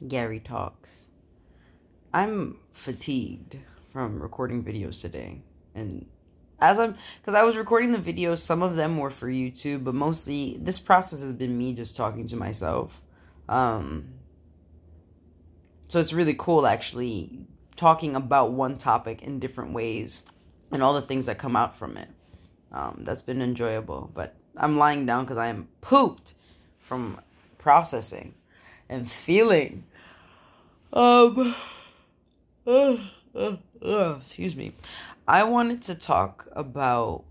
GariTalks. I'm fatigued from recording videos today. And because I was recording the videos, some of them were for YouTube, but mostly this process has been me just talking to myself. So it's really cool actually talking about one topic in different ways and all the things that come out from it. That's been enjoyable, but I'm lying down because I am pooped from processing and feeling. Excuse me. I wanted to talk about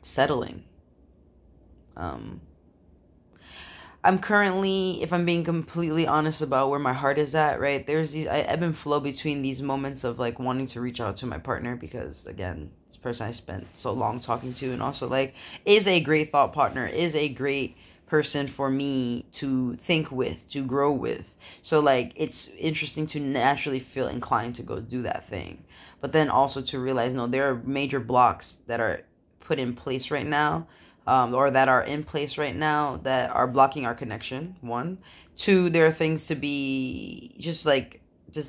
settling. I'm currently, if I'm being completely honest about where my heart is at, right? There's these, I ebb and flow between these moments of like wanting to reach out to my partner because, again, this person I spent so long talking to, and also like is a great thought partner, is a great person for me to think with, to grow with. So like it's interesting to naturally feel inclined to go do that thing, but then also to realize, no, there are major blocks that are put in place right now, or that are in place right now that are blocking our connection. One, two, there are things to be just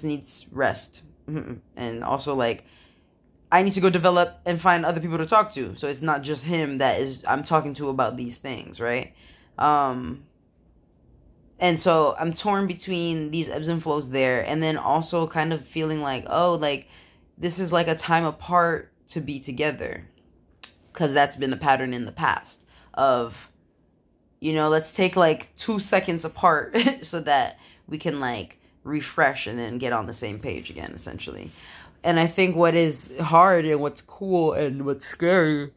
needs rest. And also like I need to go develop and find other people to talk to. So it's not just him that I'm talking to about these things, right? And so I'm torn between these ebbs and flows there, and then also kind of feeling like, oh, like this is like a time apart to be together, because that's been the pattern in the past of, you know, let's take like 2 seconds apart so that we can like refresh and then get on the same page again, essentially. And I think what is hard and what's cool and what's scary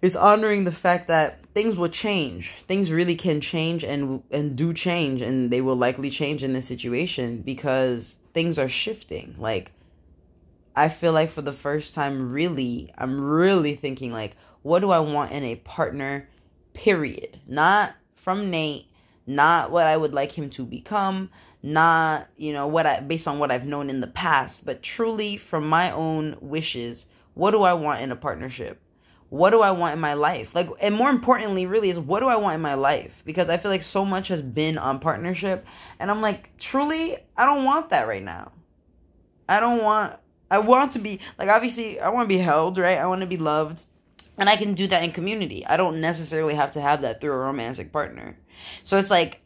is honoring the fact that things will change. Things really can change and do change, and they will likely change in this situation because things are shifting. Like, I feel like for the first time, really, I'm really thinking like, what do I want in a partner, period? Not from Nate, not what I would like him to become, not, you know, based on what I've known in the past, but truly from my own wishes, what do I want in a partnership? What do I want in my life? Like, and more importantly, really, is what do I want in my life? Because I feel like so much has been on partnership, and I'm like, truly, I don't want that right now. I want to be, like, obviously, I want to be held, right? I want to be loved, and I can do that in community. I don't necessarily have to have that through a romantic partner. So it's like,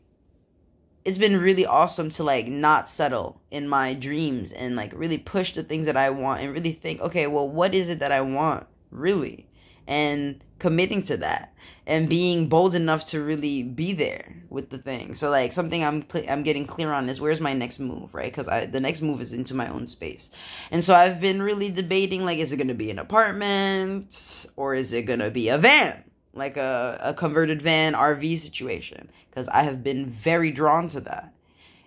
it's been really awesome to like not settle in my dreams and like really push the things that I want and really think, okay, well, what is it that I want really? And committing to that and being bold enough to really be there with the thing. So like something I'm getting clear on is, where's my next move, right? Because the next move is into my own space. And so I've been really debating, like, is it going to be an apartment or is it going to be a van? Like a converted van RV situation, because I have been very drawn to that.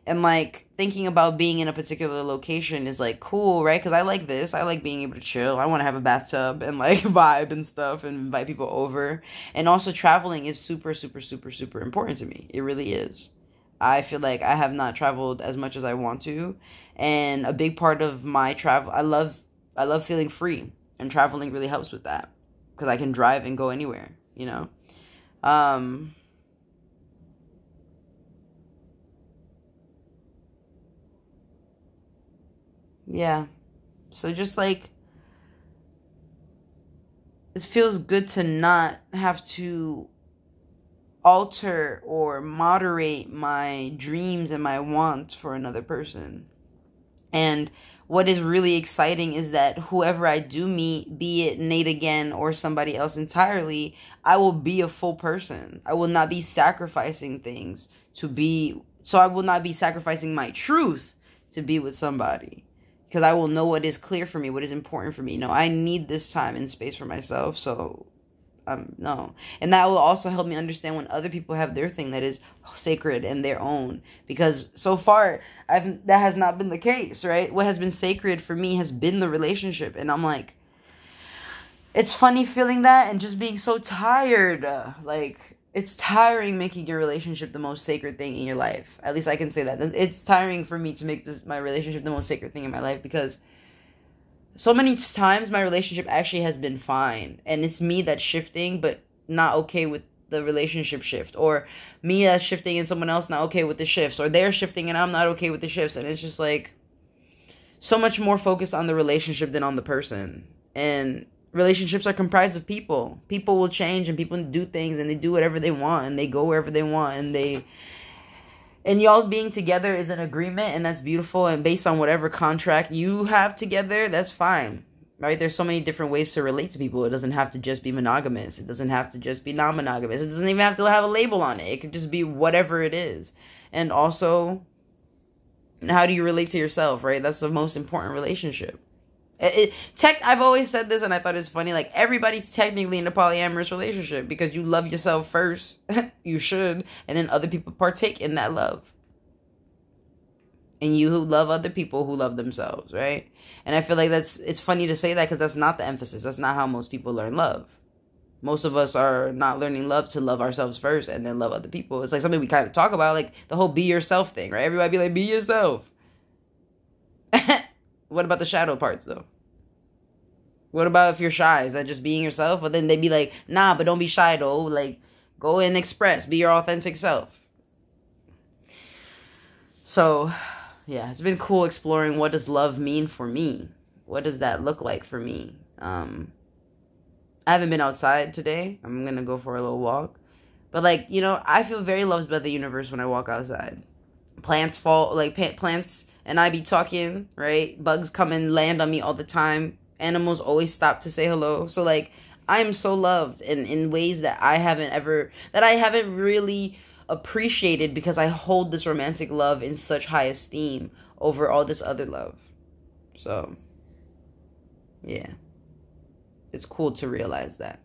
And like thinking about being in a particular location is like cool, right? Because I like this. I like being able to chill. I want to have a bathtub and like vibe and stuff and invite people over. And also traveling is super, super, super, super important to me. It really is. I feel like I have not traveled as much as I want to. And a big part of my travel, I love feeling free. And traveling really helps with that. Because I can drive and go anywhere, you know? Yeah. So just like, it feels good to not have to alter or moderate my dreams and my wants for another person. And what is really exciting is that whoever I do meet, be it Nate again or somebody else entirely, I will be a full person. I will not be sacrificing things so I will not be sacrificing my truth to be with somebody. Because I will know what is clear for me, what is important for me. No, I need this time and space for myself, so no. And that will also help me understand when other people have their thing that is sacred and their own. Because so far, that has not been the case, right? What has been sacred for me has been the relationship. And I'm like, it's funny feeling that and just being so tired. Like, it's tiring making your relationship the most sacred thing in your life. At least I can say that. It's tiring for me to make my relationship the most sacred thing in my life, because so many times my relationship actually has been fine. And it's me that's shifting, but not okay with the relationship shift, or me that's shifting and someone else not okay with the shifts, or they're shifting and I'm not okay with the shifts. And it's just like so much more focused on the relationship than on the person. And relationships are comprised of people. People will change and people do things and they do whatever they want and they go wherever they want, and y'all being together is an agreement, and that's beautiful, and based on whatever contract you have together, that's fine. Right? There's so many different ways to relate to people. It doesn't have to just be monogamous. It doesn't have to just be non-monogamous. It doesn't even have to have a label on it. It could just be whatever it is. And also, how do you relate to yourself, right? That's the most important relationship. I've always said this, and I thought it's funny. Like, everybody's technically in a polyamorous relationship because you love yourself first. You should. And then other people partake in that love. And you who love other people who love themselves, right? And I feel like it's funny to say that because that's not the emphasis. That's not how most people learn love. Most of us are not learning love to love ourselves first and then love other people. It's like something we kind of talk about, like the whole be yourself thing, right? Everybody be like, be yourself. What about the shadow parts, though? What about if you're shy? Is that just being yourself? But then they'd be like, nah, but don't be shy, though. Like, go and express. Be your authentic self. So, yeah, it's been cool exploring what does love mean for me. What does that look like for me? I haven't been outside today. I'm going to go for a little walk. But, like, you know, I feel very loved by the universe when I walk outside. Plants fall, like, plants and I be talking, right? Bugs come and land on me all the time. Animals always stop to say hello. So, like, I am so loved in ways that I haven't really appreciated because I hold this romantic love in such high esteem over all this other love. So, yeah. It's cool to realize that.